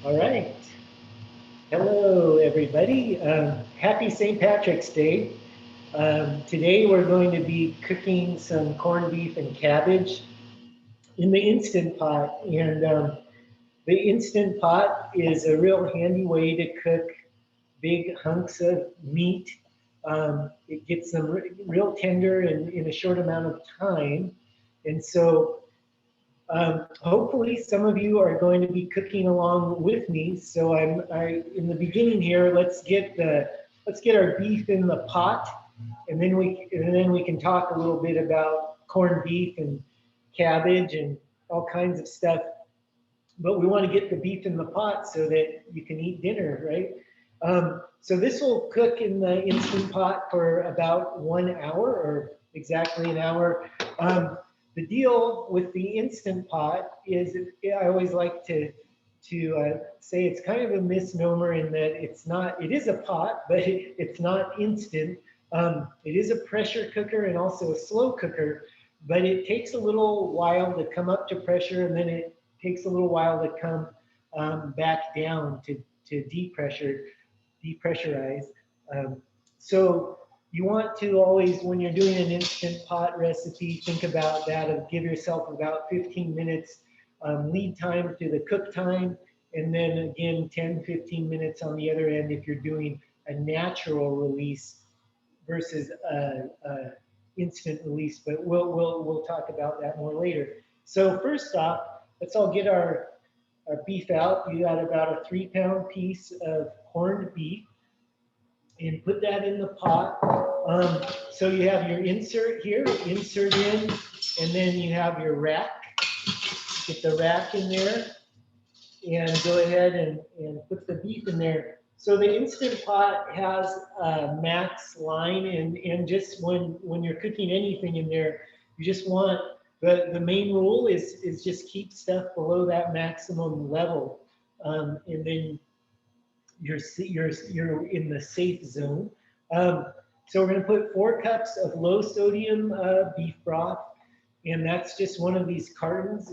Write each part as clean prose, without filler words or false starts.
All right. Hello, everybody. Happy St. Patrick's Day. Today we're going to be cooking some corned beef and cabbage in the Instant Pot. And the Instant Pot is a real handy way to cook big hunks of meat. It gets them real tender in a short amount of time. And so hopefully, some of you are going to be cooking along with me. So in the beginning here. Let's get our beef in the pot, and then we can talk a little bit about corned beef and cabbage and all kinds of stuff. But we want to get the beef in the pot so that you can eat dinner, right? So this will cook in the Instant Pot for about 1 hour, or exactly an hour. The deal with the Instant Pot is, I always like to say it's kind of a misnomer in that it's not. It is a pot, but it's not instant. It is a pressure cooker and also a slow cooker, but it takes a little while to come up to pressure, and then it takes a little while to come back down to depressurize. Um, so you want to always, when you're doing an instant pot recipe, think about that. Of give yourself about 15 minutes lead time to the cook time, and then again 10, 15 minutes on the other end if you're doing a natural release versus a instant release. But we'll talk about that more later. So first off, let's all get our beef out. You got about a 3 pound piece of corned beef, and put that in the pot. So you have your insert here, insert in, and then you have your rack. Get the rack in there, and go ahead and put the beef in there. So the Instant Pot has a max line, and just when you're cooking anything in there, you just want, the main rule is just keep stuff below that maximum level, and then you're in the safe zone. Um, so we're going to put 4 cups of low sodium beef broth, and that's just one of these cartons.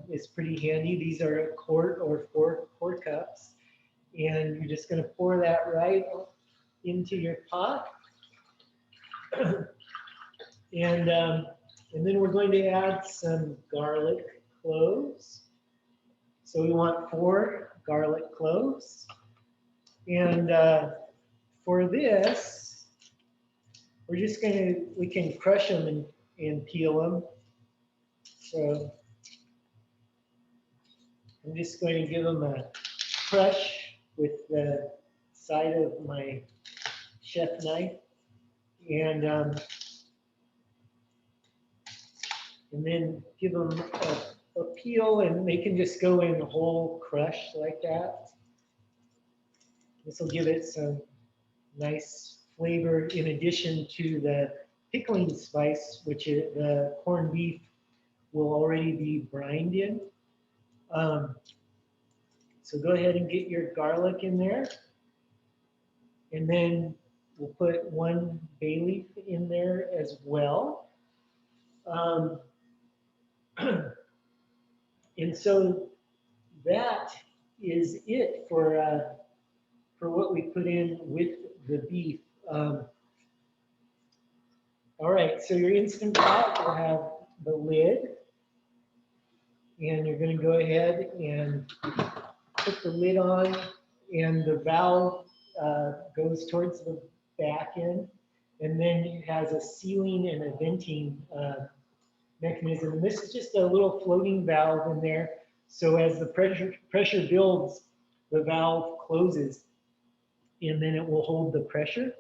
It's pretty handy. These are a quart or four cups, and you're just going to pour that right into your pot, and and then we're going to add some garlic cloves. So we want 4 garlic cloves. And for this, we can crush them and peel them. So I'm just going to give them a crush with the side of my chef knife. And and then give them a peel, and they can just go in whole crush like that. This will give it some nice flavor in addition to the pickling spice, which the corned beef will already be brined in. Um, so go ahead and get your garlic in there. And then we'll put 1 bay leaf in there as well. Um, and so that is it for what we put in with the beef. All right, so your Instant Pot will have the lid, and you're going to go ahead and put the lid on, and the valve goes towards the back end, and then it has a sealing and a venting mechanism. And this is just a little floating valve in there, so as the pressure builds, the valve closes, and then it will hold the pressure.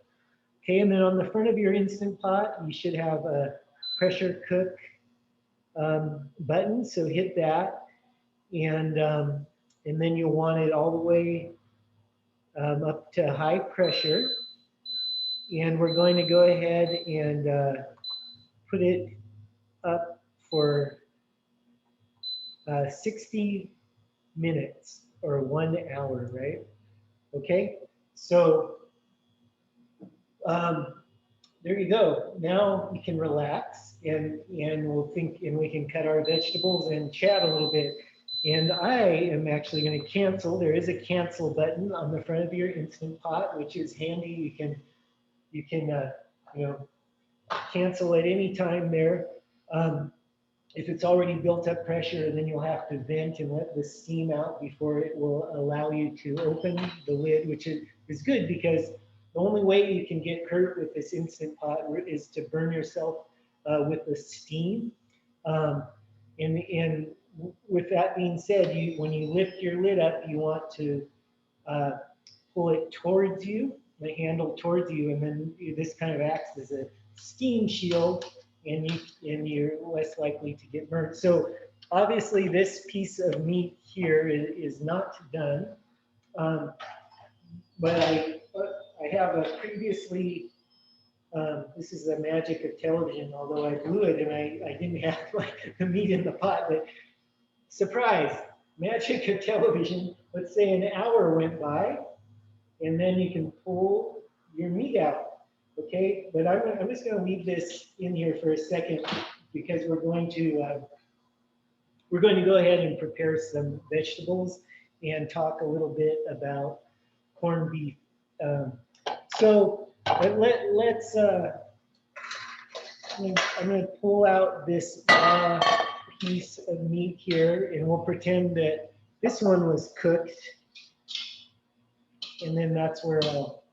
Okay, and then on the front of your Instant Pot, you should have a pressure cook button, so hit that, and then you'll want it all the way up to high pressure. And we're going to go ahead and put it up for 60 minutes or 1 hour, right? Okay, so there you go. Now we can relax, and we can cut our vegetables and chat a little bit. And I am actually going to cancel. There is a cancel button on the front of your Instant Pot, which is handy. You can you know, cancel at any time there. Um, if it's already built up pressure, then you'll have to vent and let the steam out before it will allow you to open the lid, which is good because the only way you can get hurt with this Instant Pot is to burn yourself with the steam. Um, and with that being said, when you lift your lid up, you want to uh, pull it towards you, the handle towards you, and then this kind of acts as a steam shield, and you're less likely to get burnt. So obviously, this piece of meat here is not done, um, but I have a previously. This is the magic of television. Although I blew it and I didn't have like the meat in the pot, but surprise, magic of television. Let's say an hour went by, and then you can pull your meat out. Okay, but I'm just going to leave this in here for a second because we're going to go ahead and prepare some vegetables and talk a little bit about corned beef. Um, so let's I'm going to pull out this piece of meat here, and we'll pretend that this one was cooked, and then that's where I'll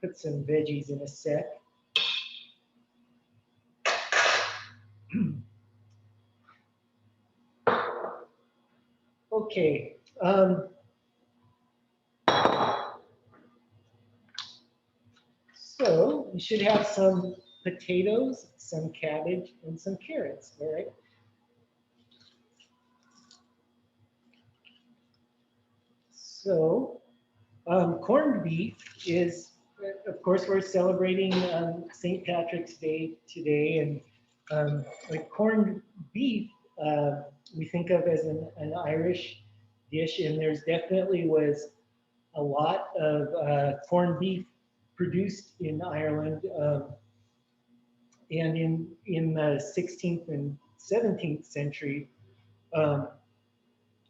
put some veggies in a sec. Okay. So you should have some potatoes, some cabbage, and some carrots, all right? So corned beef is, of course, we're celebrating St. Patrick's Day today, and like corned beef, we think of as an Irish dish, and there's definitely was a lot of corned beef produced in Ireland, and in the 16th and 17th century, um,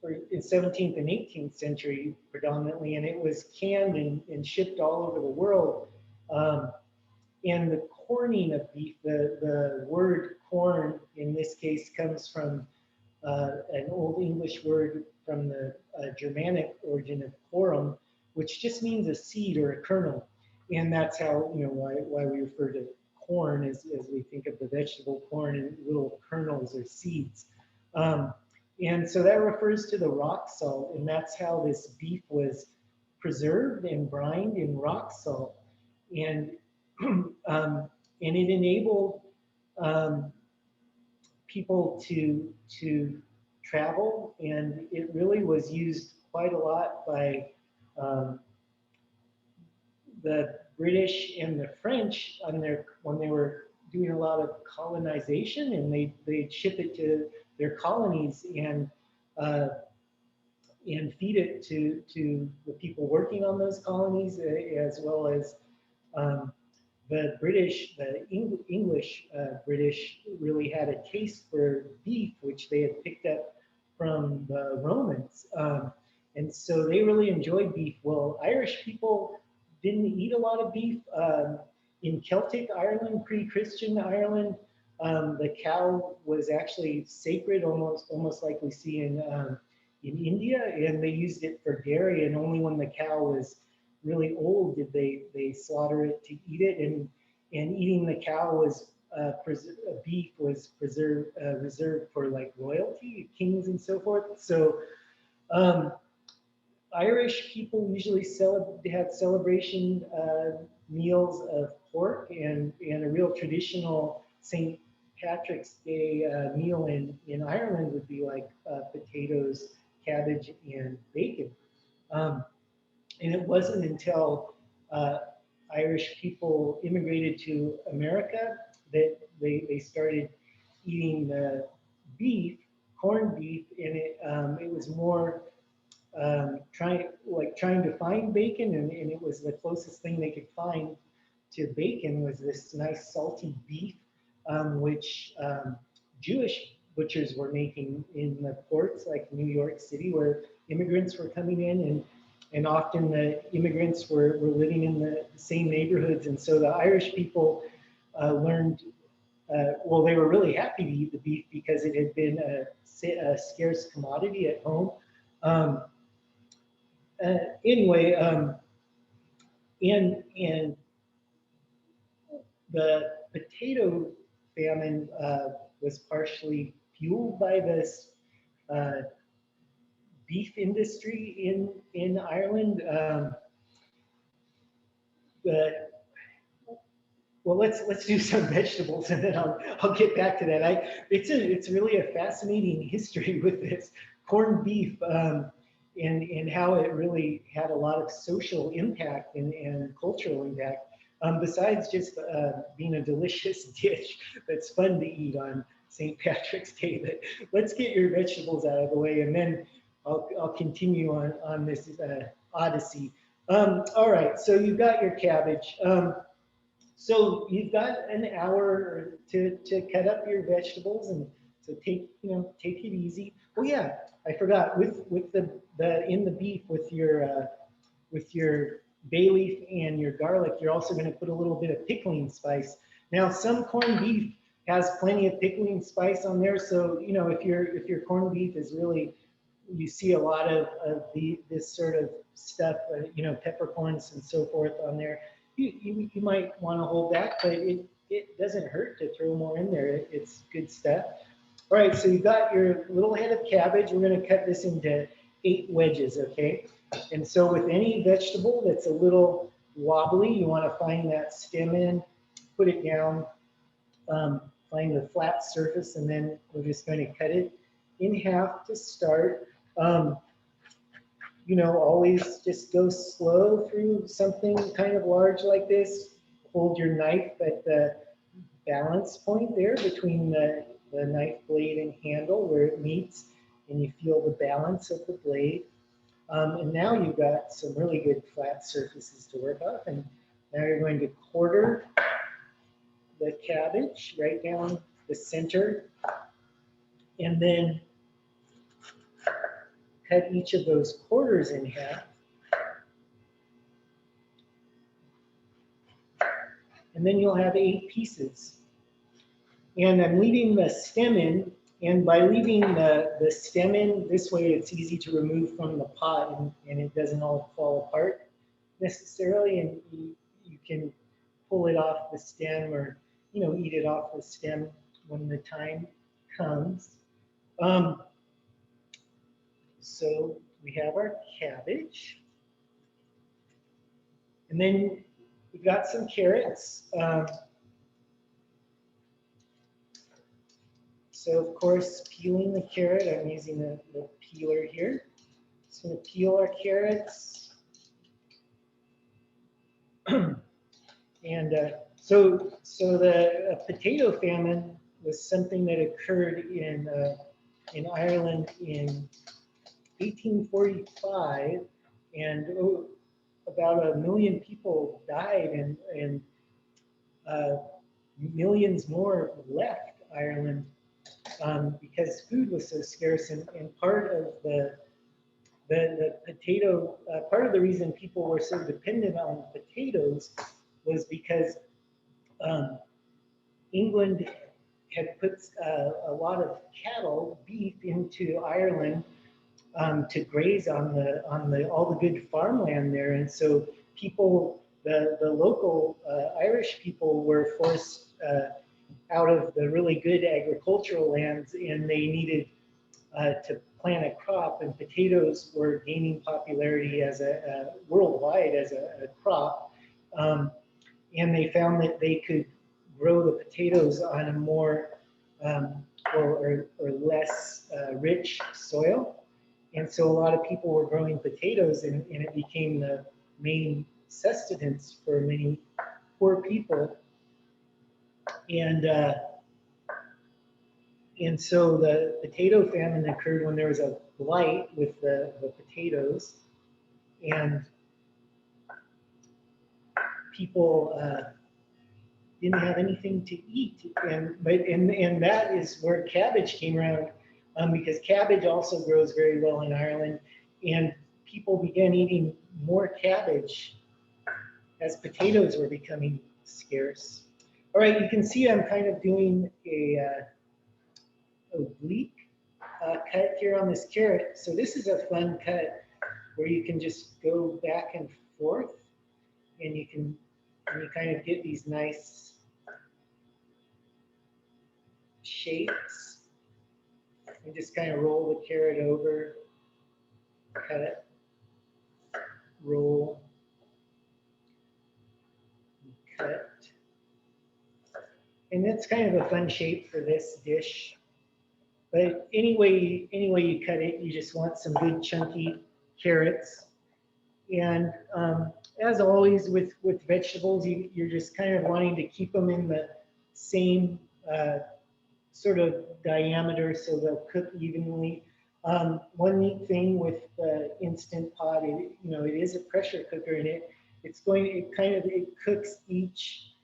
or in 17th and 18th century predominantly, and it was canned and shipped all over the world. Um, and the corning of beef, the word corn in this case comes from an Old English word from the Germanic origin of corum, which just means a seed or a kernel. And that's how, why we refer to corn as we think of the vegetable corn in little kernels or seeds. And so that refers to the rock salt, and that's how this beef was preserved and brined in rock salt. And, and it enabled people to travel, and it really was used quite a lot by the British and the French when they were doing a lot of colonization, and they'd ship it to their colonies and feed it to the people working on those colonies, as well as the British, the English British really had a taste for beef, which they had picked up from the Romans. And so they really enjoyed beef. Well, Irish people didn't eat a lot of beef. In Celtic Ireland, pre-Christian Ireland, the cow was actually sacred, almost like we see in India, and they used it for dairy, and only when the cow was really old did they slaughter it to eat it, and eating the cow was beef was reserved for like royalty, kings and so forth. So Irish people usually had celebration meals of pork, and a real traditional St. Patrick's Day meal in Ireland would be like potatoes, cabbage, and bacon. And it wasn't until Irish people immigrated to America that they started eating beef, corned beef, and it was more trying to find bacon, and it was the closest thing they could find to bacon was this nice salty beef, which Jewish butchers were making in the ports like New York City, where immigrants were coming in, and often the immigrants were living in the same neighborhoods. And so the Irish people learned, well, they were really happy to eat the beef because it had been a scarce commodity at home. Um, anyway, and the potato famine was partially fueled by this uh, beef industry in Ireland. But well, let's do some vegetables, and then I'll get back to that. It's really a fascinating history with this corned beef, and how it really had a lot of social impact and cultural impact. Besides just being a delicious dish that's fun to eat on St. Patrick's Day. But let's get your vegetables out of the way, and then I'll continue on this odyssey. All right, so you've got your cabbage. So you've got an hour to cut up your vegetables, and so take it easy. Oh yeah, I forgot with the in the beef with your bay leaf and your garlic, you're also going to put a little bit of pickling spice. Now some corned beef has plenty of pickling spice on there, so if your corned beef is really, you see a lot of this sort of stuff, peppercorns and so forth on there. You might want to hold back, but it doesn't hurt to throw more in there. It's good stuff. All right, so you've got your little head of cabbage. We're going to cut this into 8 wedges, okay? And so with any vegetable that's a little wobbly, you want to find that stem in, put it down, find the flat surface, and then we're just going to cut it in half to start. Always just go slow through something kind of large like this. Hold your knife at the balance point there between the knife blade and handle where it meets, and you feel the balance of the blade. And now you've got some really good flat surfaces to work off. And now you're going to quarter the cabbage right down the center, and then cut each of those quarters in half. And then you'll have 8 pieces. And I'm leaving the stem in, and by leaving the stem in, this way it's easy to remove from the pot, and it doesn't all fall apart necessarily, and you can pull it off the stem, or eat it off the stem when the time comes. So we have our cabbage. And then we've got some carrots. So of course, peeling the carrot, I'm using the peeler here. Just going to peel our carrots. And so the potato famine was something that occurred in Ireland in 1845, and about 1 million people died, and millions more left Ireland because food was so scarce. And part of the potato, part of the reason people were so dependent on potatoes was because England had put a lot of cattle, beef, into Ireland to graze on all the good farmland there, and so people, the local Irish people, were forced out of the really good agricultural lands, and they needed to plant a crop, and potatoes were gaining popularity as worldwide as a crop, and they found that they could grow the potatoes on a more or less rich soil. And so a lot of people were growing potatoes, and it became the main sustenance for many poor people. And so the potato famine occurred when there was a blight with the potatoes, and people didn't have anything to eat, and that is where cabbage came around, because cabbage also grows very well in Ireland, and people began eating more cabbage as potatoes were becoming scarce. All right, you can see I'm kind of doing a oblique cut here on this carrot. So this is a fun cut where you can just go back and forth, and you kind of get these nice shapes. And just kind of roll the carrot over, cut, roll, cut. And that's kind of a fun shape for this dish. But anyway you cut it, you just want some good chunky carrots. And as always with vegetables, you're just kind of wanting to keep them in the same sort of diameter so they'll cook evenly. One neat thing with the Instant Pot, it is a pressure cooker, and it cooks each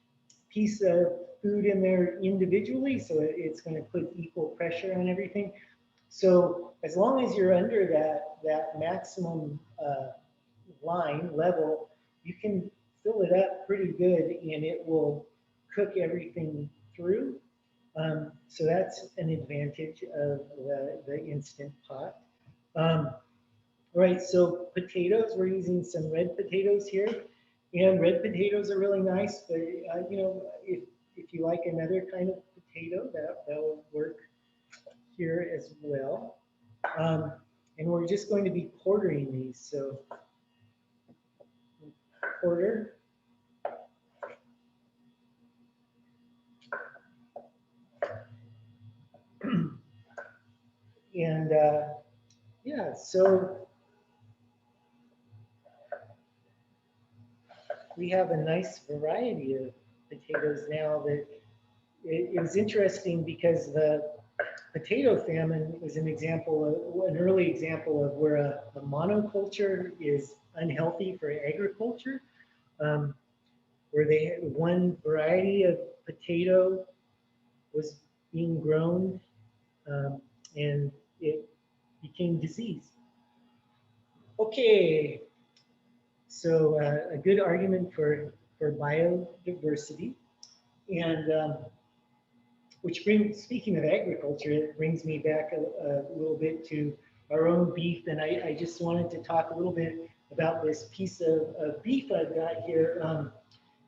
piece of food in there individually, so it's going to put equal pressure on everything. So as long as you're under that maximum line level, you can fill it up pretty good, and it will cook everything through. So that's an advantage of the Instant Pot. All right, so potatoes, we're using some red potatoes here. And red potatoes are really nice, but if you like another kind of potato, that will work here as well. And we're just going to be quartering these. So quarter. And yeah, so we have a nice variety of potatoes now. That it was interesting because the potato famine is an early example of where a monoculture is unhealthy for agriculture, where they had one variety of potato was being grown, and it became disease. Okay, so a good argument for biodiversity, and speaking of agriculture, it brings me back a little bit to our own beef, and I just wanted to talk a little bit about this piece of beef I've got here.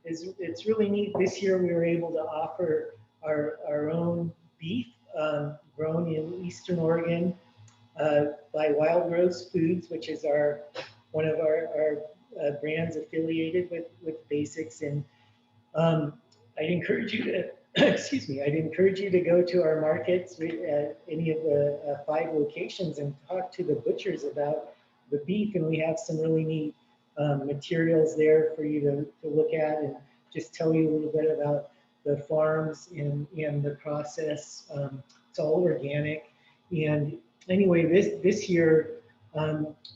It's really neat. This year we were able to offer our own beef grown in Eastern Oregon by Wild Rose Foods, which is one of our brands affiliated with Basics. And I'd encourage you to excuse me. I'd encourage you to go to our markets at any of the 5 locations and talk to the butchers about the beef. And we have some really neat materials there for you to look at, and just tell you a little bit about the farms and the process. It's all organic. And anyway, this year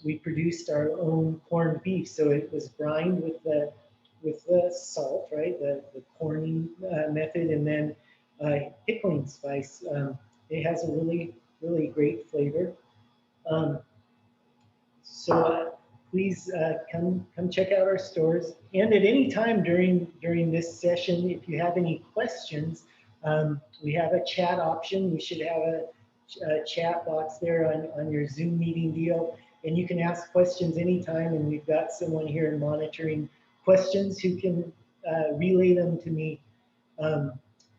we produced our own corned beef. So it was brined with the salt, right, the corning method, and then pickling spice. It has a really, really great flavor. So please come check out our stores. And at any time during this session, if you have any questions, we have a chat option. We should have a chat box there on your Zoom meeting deal, and you can ask questions anytime. And we've got someone here monitoring questions who can relay them to me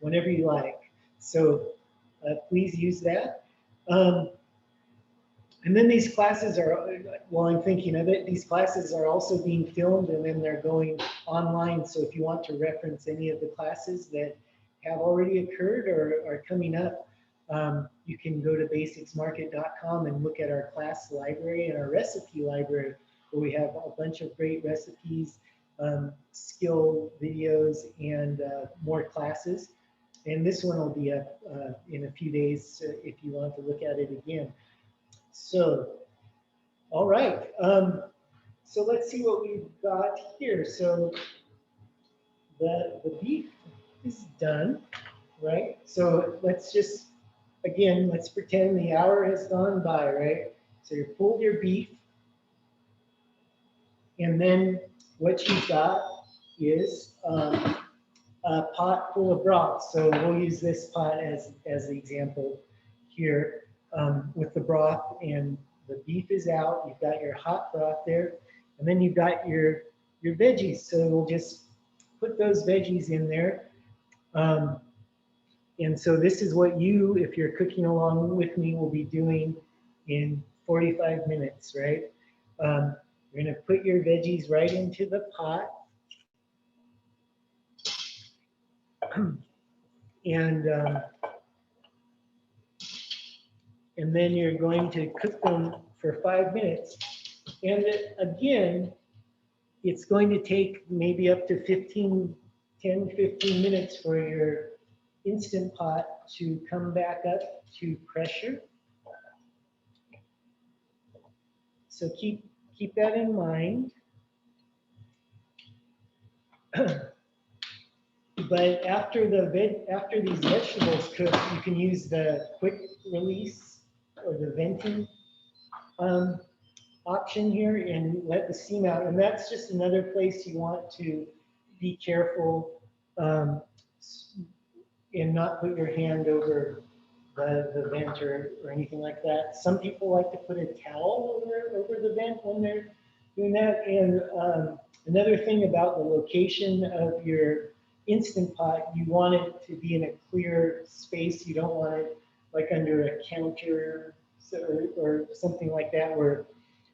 whenever you like. So please use that. And then these classes while I'm thinking of it, these classes are also being filmed, and then they're going online. So if you want to reference any of the classes that have already occurred or are coming up, you can go to basicsmarket.com and look at our class library and our recipe library, where we have a bunch of great recipes, skill videos, and more classes. And this one will be up in a few days if you want to look at it again. So, all right. So let's see what we've got here. So the beef is done, right? So let's just, again, let's pretend the hour has gone by, right? So you pulled your beef, and then what you've got is a pot full of broth. So we'll use this pot as the example here with the broth, and the beef is out. You've got your hot broth there, and then you've got your veggies. So we'll just put those veggies in there. Um, and so this is what you, if you're cooking along with me, will be doing in 45 minutes, right? You're going to put your veggies right into the pot. and and then you're going to cook them for 5 minutes. And again, it's going to take maybe up to 10, 15 minutes for your Instant Pot to come back up to pressure. So keep that in mind. But after these vegetables cook, you can use the quick release or the venting option here and let the steam out. And that's just another place you want to be careful and not put your hand over the vent or anything like that. Some people like to put a towel over the vent when they're doing that. And another thing about the location of your Instant Pot, you want it to be in a clear space. You don't want it like under a counter or something like that where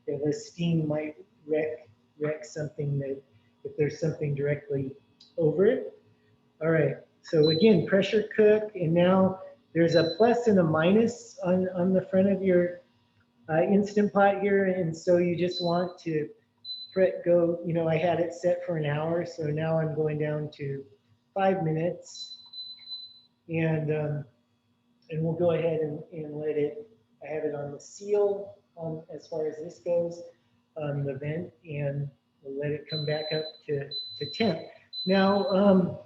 the steam might wreck something that if there's something directly over it. All right, so again, pressure cook, and now there's a plus and a minus on the front of your Instant Pot here, and so you just want to go, I had it set for an hour, so now I'm going down to 5 minutes, and we'll go ahead and let it, I have it on the seal as far as this goes, the vent, and we'll let it come back up to temp. Now,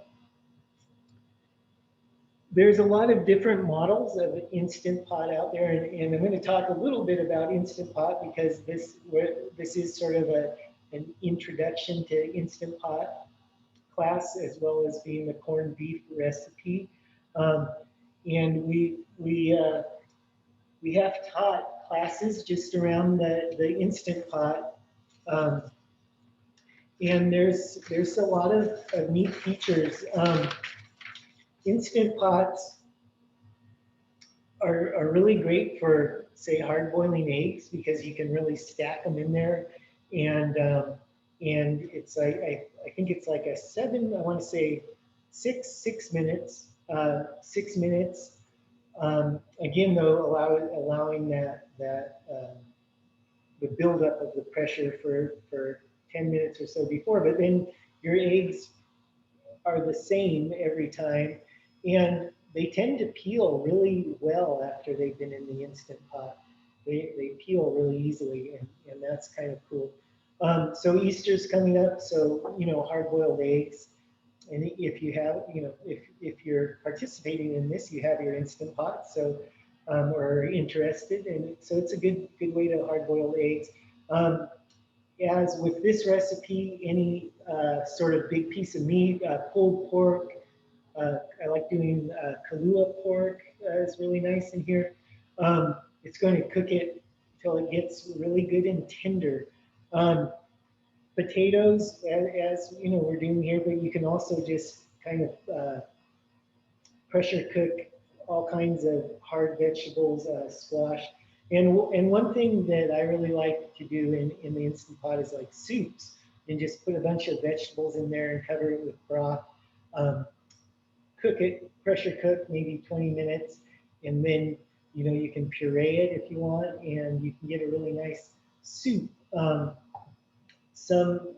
there's a lot of different models of Instant Pot out there, and I'm going to talk a little bit about Instant Pot because this is sort of an introduction to Instant Pot class as well as being the corned beef recipe. And we have taught classes just around the Instant Pot. And there's a lot of neat features. Instant Pots are really great for, say, hard boiling eggs because you can really stack them in there, and it's like I think it's like a 6 minutes. 6 minutes. Again, though, allowing that the buildup of the pressure for 10 minutes or so before, but then your eggs are the same every time, and they tend to peel really well after they've been in the Instant Pot. They peel really easily, and that's kind of cool. So Easter's coming up, so hard-boiled eggs, and if you have, if you're participating in this, you have your Instant Pot, so or interested, and so it's a good way to hard-boil eggs. As with this recipe, any sort of big piece of meat, pulled pork, I like doing Kahlua pork is really nice in here. It's going to cook it until it gets really good and tender. Potatoes, as we're doing here, but you can also just kind of pressure cook all kinds of hard vegetables, squash. And one thing that I really like to do in the Instant Pot is like soups, and just put a bunch of vegetables in there and cover it with broth. Cook it, pressure cook, maybe 20 minutes, and then you can puree it if you want, and you can get a really nice soup. So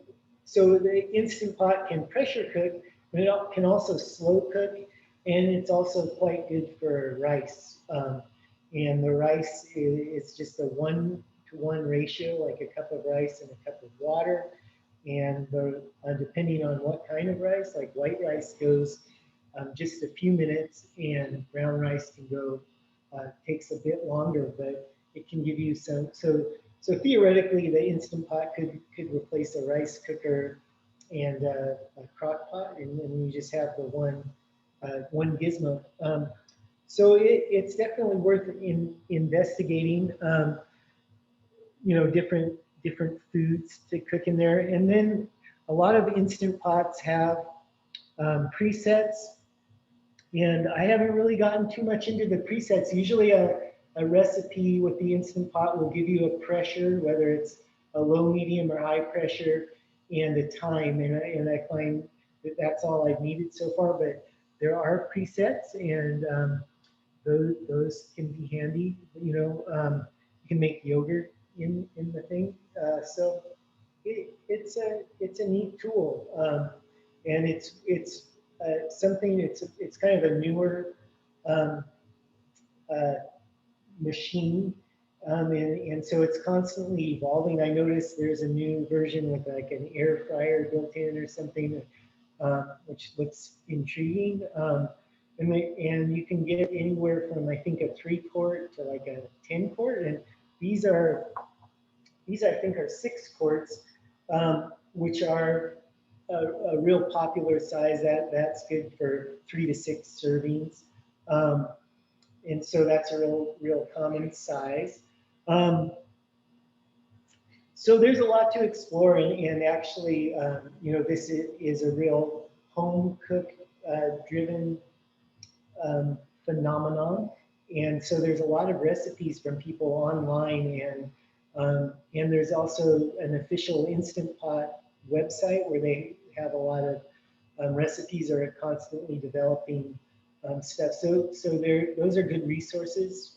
the Instant Pot can pressure cook, but it can also slow cook, and it's also quite good for rice. And the rice is just a 1-to-1 ratio, like a cup of rice and a cup of water. And depending on what kind of rice, like white rice goes just a few minutes, and brown rice can go, takes a bit longer, but it can give you some, so theoretically the Instant Pot could replace a rice cooker and a crock pot, and then you just have the one gizmo. So it's definitely worth investigating. Different foods to cook in there, and then a lot of Instant Pots have presets, and I haven't really gotten too much into the presets. Usually a recipe with the Instant Pot will give you a pressure, whether it's a low, medium, or high pressure, and a time, and I find that that's all I've needed so far, but there are presets, and those can be handy. You can make yogurt in the thing. So it's a neat tool, and it's something. It's kind of a newer um, uh, machine, and so it's constantly evolving. I noticed there's a new version with like an air fryer built in or something, which looks intriguing. And you can get anywhere from I think a 3-quart to like a 10-quart, and these are these I think are 6 quarts, which are a real popular size. That's good for 3 to 6 servings, and so that's a real common size. Um, so there's a lot to explore, and actually, this is a real home cook driven phenomenon. And so there's a lot of recipes from people online, and there's also an official Instant Pot website where they have a lot of recipes are constantly developing stuff. So those are good resources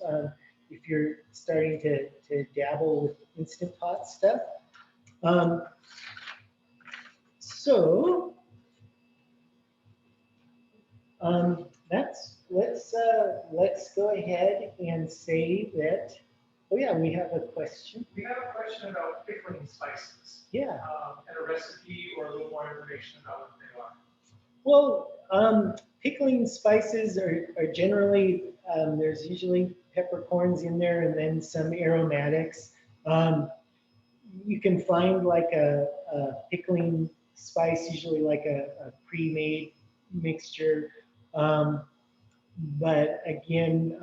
if you're starting to dabble with Instant Pot stuff. Um, so let's go ahead and say that. Oh yeah, we have a question. We have a question about pickling spices. Yeah. And a recipe or a little more information about what they are. Well, pickling spices are generally, there's usually peppercorns in there and then some aromatics. You can find like a pickling spice, usually like a pre-made mixture. But again,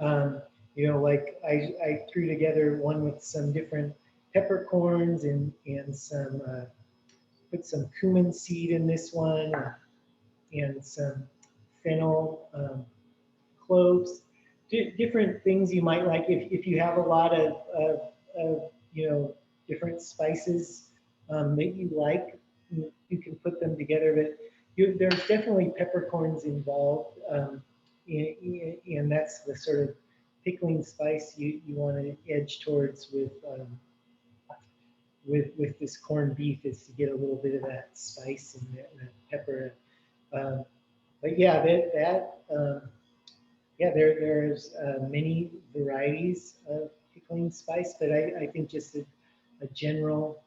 like I threw together one with some different peppercorns and put some cumin seed in this one, and some fennel, cloves, different things you might like. If you have a lot of different spices that you like, you can put them together. But there's definitely peppercorns involved, and that's the sort of pickling spice you want to edge towards with this corned beef, is to get a little bit of that spice and that pepper. Um, but yeah, there's many varieties of pickling spice, but I think just a general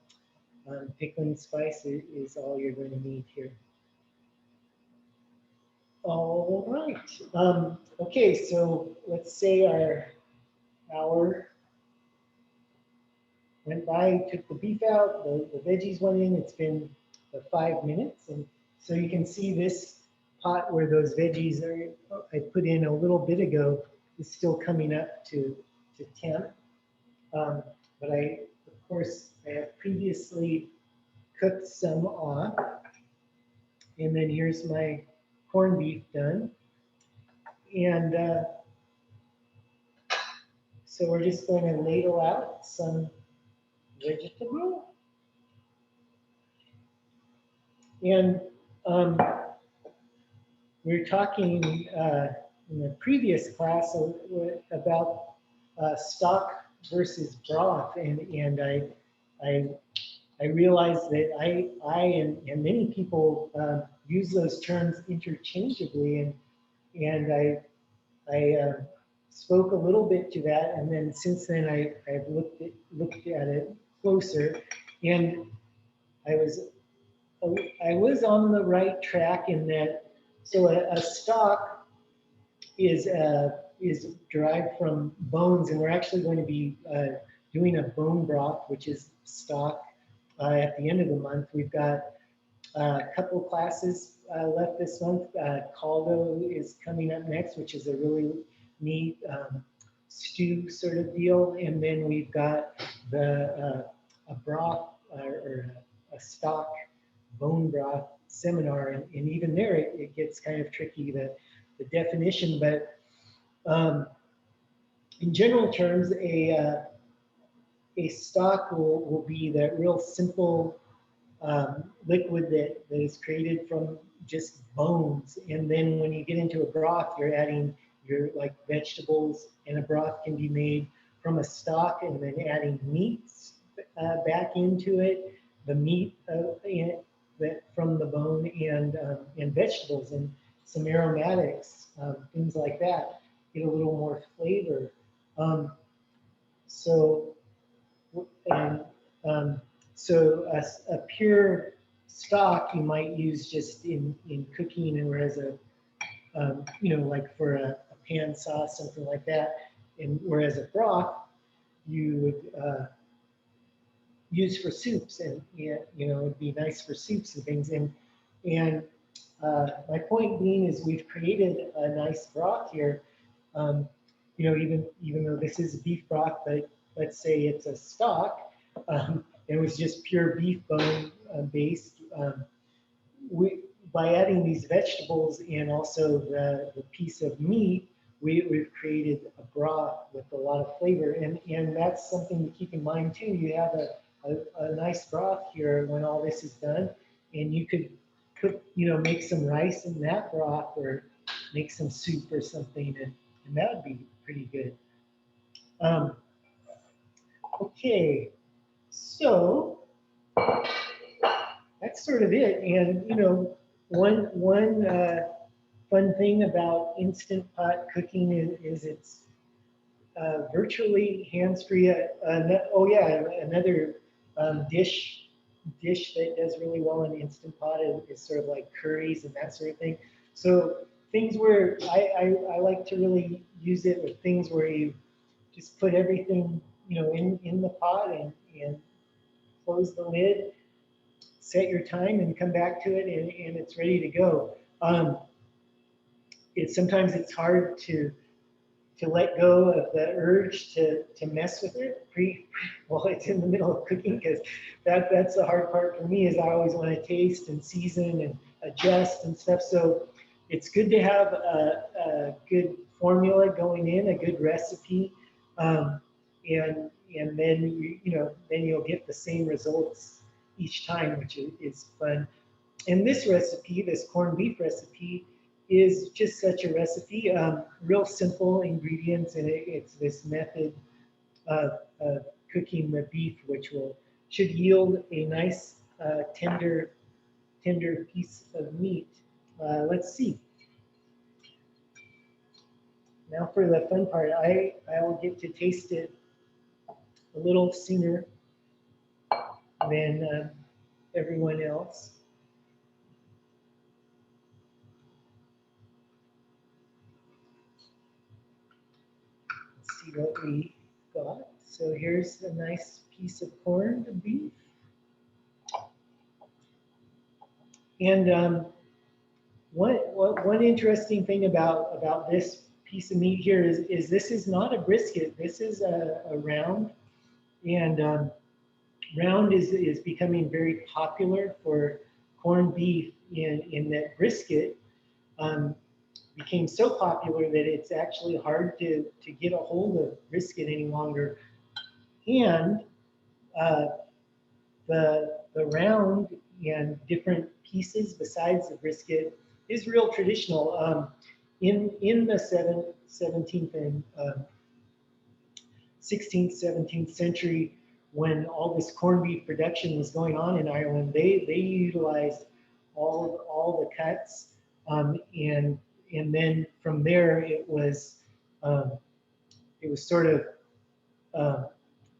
pickling spice is all you're going to need here. All right. Okay, so let's say our hour went by, took the beef out, the veggies went in. It's been 5 minutes, and so you can see this pot where those veggies I put in a little bit ago is still coming up to temp. But of course, I have previously cooked some off, and then here's my corned beef done. And so we're just going to ladle out some vegetable. And we were talking in the previous class about stock versus broth, and I realized that I and many people use those terms interchangeably, and I spoke a little bit to that, and then since then I've looked at it closer, and I was on the right track in that So a stock is derived from bones, and we're actually going to be doing a bone broth, which is stock, at the end of the month. We've got a couple of classes left this month. Caldo is coming up next, which is a really neat stew sort of deal. And then we've got a broth or a stock bone broth seminar. And even there, it gets kind of tricky, the definition. But um, in general terms, a stock will be that real simple liquid that is created from just bones. And then when you get into a broth, you're adding your like vegetables, and a broth can be made from a stock, and then adding meats back into it, the meat that from the bone, and vegetables and some aromatics, things like that, get a little more flavor. Um, so and so a pure stock you might use just in cooking, and whereas like for a pan sauce, something like that, and whereas a broth you would use for soups, and it'd be nice for soups and things. And my point being is we've created a nice broth here. Um, even though this is beef broth, but let's say it's a stock, and it was just pure beef bone based. We By adding these vegetables and also the piece of meat, we've created a broth with a lot of flavor, and that's something to keep in mind too. You have a nice broth here when all this is done, and you could cook, make some rice in that broth, or make some soup or something, and that would be pretty good. Um, okay, so that's sort of it. And one fun thing about instant pot cooking is it's virtually hands-free. Oh yeah, another dish that does really well in instant pot is sort of like curries and that sort of thing. So things where I like to really use it with things where you just put everything in the pot, and close the lid, set your time, and come back to it, and it's ready to go. Sometimes it's hard to let go of the urge to mess with it while it's in the middle of cooking, because that's the hard part for me, is I always want to taste and season and adjust and stuff. So it's good to have a good formula going in, a good recipe, um, and then then you'll get the same results each time, which is fun. And this recipe, this corned beef recipe, is just such a recipe. Real simple ingredients, and it's this method of cooking the beef, which should yield a nice tender piece of meat. Let's see. Now for the fun part, I will get to taste it a little sooner than everyone else. Let's see what we got. So here's a nice piece of corned beef. And one interesting thing about this piece of meat here is this is not a brisket. This is a round, and round is becoming very popular for corned beef, in that brisket became so popular that it's actually hard to get a hold of brisket any longer. And uh, the round and different pieces besides the brisket is real traditional. In the 17th and 16th, 17th century, when all this corned beef production was going on in Ireland, they utilized all the cuts, and then from there um, it was sort of uh,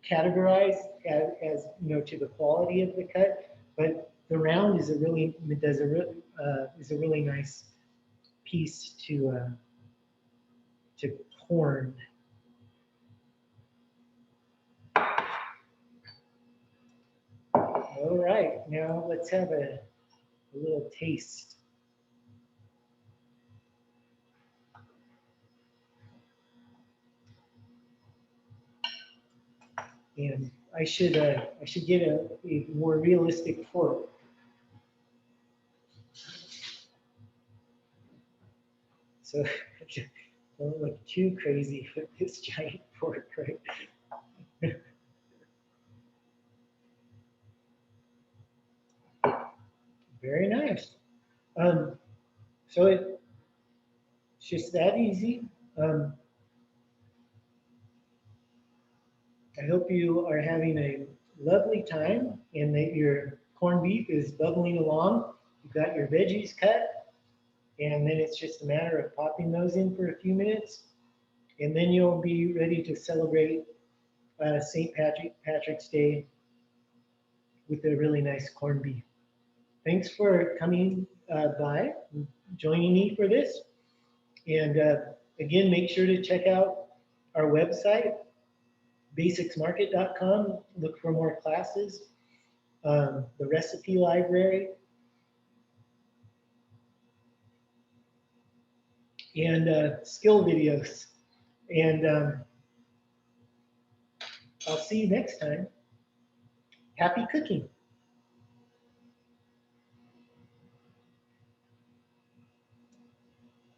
categorized as to the quality of the cut. But the round is a really nice piece to corn. All right, now let's have a little taste. And I should get a more realistic fork. So don't look too crazy with this giant fork, right? Very nice. Um, so it's just that easy. Um, I hope you are having a lovely time and that your corned beef is bubbling along. You've got your veggies cut, and then it's just a matter of popping those in for a few minutes, and then you'll be ready to celebrate St. Patrick's Day with a really nice corned beef. Thanks for coming by, and joining me for this. And again, make sure to check out our website, basicsmarket.com. Look for more classes, the recipe library, and skill videos. And I'll see you next time. Happy cooking.